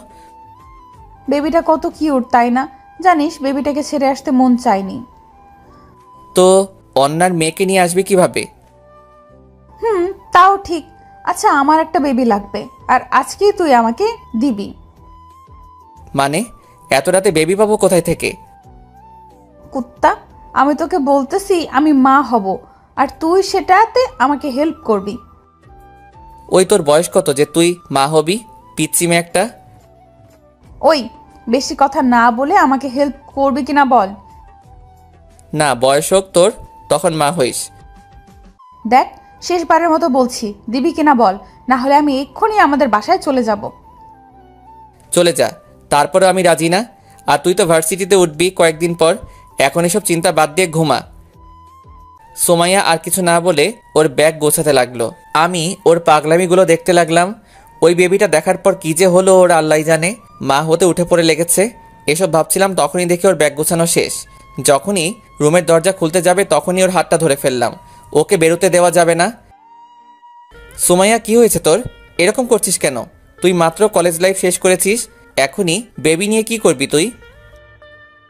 বেবিটা কত কিউট তাই না? জানিস বেবিটাকে ছেড়ে আসতে মন চায়নি।
তো অন্যার মেয়েকে নিয়ে আসবে কিভাবে?
তাও ঠিক। আচ্ছা, আমার একটা বেবি লাগবে, আর আজকেই তুই আমাকে দিবি।
মানে এত রাতে বেবি পাবো কোথায় থেকে?
কুত্তা, আমি তোকে বলতেছি আমি মা হব, আর তুই সেটাতে আমাকে হেল্প করবি।
ওই তোর বয়স কত যে তুই মা হবি, পিচ্চি মেয়ে একটা?
ওই, বেশি কথা না বলে আমাকে হেল্প করবি কিনা বল।
না, বয়স হোক তোর, তখন মা হইস।
দেখ, শেষবারের মতো বলছি, দিবি কিনা বল, না হলে আমি এক্ষুনি আমাদের বাসায় চলে যাব।
চলে যা, তারপরে আমি রাজি না। আর তুই তো ভার্সিটিতে উঠবি কয়েকদিন পর, এখন এসব চিন্তা বাদ দিয়ে ঘুমা। সোমাইয়া আর কিছু না বলে ওর ব্যাগ গোছাতে লাগলো। আমি ওর পাগলামিগুলো দেখতে লাগলাম। ওই বেবিটা দেখার পর কি যে হলো ওর আল্লাহ জানে। মা হতে উঠে পড়ে লেগেছে, এসব ভাবছিলাম। তখনই দেখি ওর ব্যাগ গোছানো শেষ। যখনই রুমের দরজা খুলতে যাবে তখনই ওর হাতটা ধরে ফেললাম। ওকে বেরোতে দেওয়া যাবে না। সোমাইয়া, কি হয়েছে তোর? এরকম করছিস কেন? তুই মাত্র কলেজ লাইফ শেষ করেছিস, এখনই বেবি নিয়ে কি করবি তুই?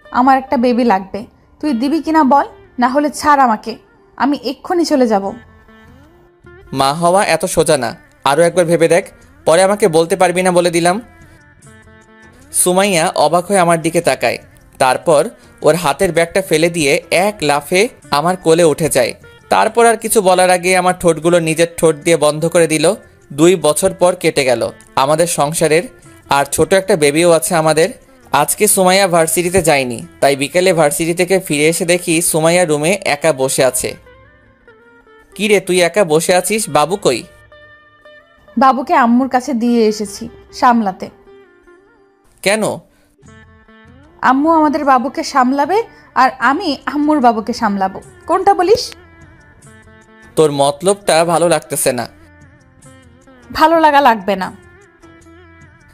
আমার একটা বেবি লাগবে, তুই দিবি কিনা বল, না হলে ছাড় আমাকে, আমি এক্ষুনি চলে যাব।
মা হওয়া এত সোজা না, আরও একবার ভেবে দেখ, পরে আমাকে বলতে পারবি না বলে দিলাম। সুমাইয়া অবাক হয়ে আমার দিকে তাকায়, তারপর ওর হাতের ব্যাগটা ফেলে দিয়ে এক লাফে আমার কোলে উঠে যায়। তারপর আর কিছু বলার আগে আমার ঠোঁটগুলো নিজের ঠোঁট দিয়ে বন্ধ করে দিল। 2 বছর পর কেটে গেল আমাদের সংসারের, আর ছোট একটা বেবিও আছে আমাদের। আজকে সুমাইয়া ভার্সিটিতে যায়নি, তাই বিকেলে ভার্সিটি থেকে ফিরে এসে দেখি সুমাইয়া রুমে একা বসে আছে। কি রে, তুই একা বসে আছিস? বাবু কই?
বাবুকে আম্মুর কাছে দিয়ে এসেছি সামলাতে।
কেন?
আম্মু আমাদের বাবুকে সামলাবে, আর আমি আম্মুর বাবুকে সামলাবো। কোনটা বলিস?
তোর মতলবটা ভালো লাগতেছে না।
ভালো লাগা লাগবে না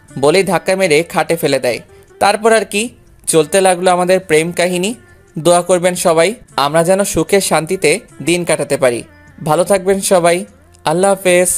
বলেই ধাক্কা মেরে খাটে ফেলে দেয়। তারপর আর কি, চলতে লাগলো আমাদের প্রেম কাহিনী। দোয়া করবেন সবাই, আমরা যেন সুখে শান্তিতে দিন কাটাতে পারি। ভালো থাকবেন সবাই, আল্লাহ হাফেজ।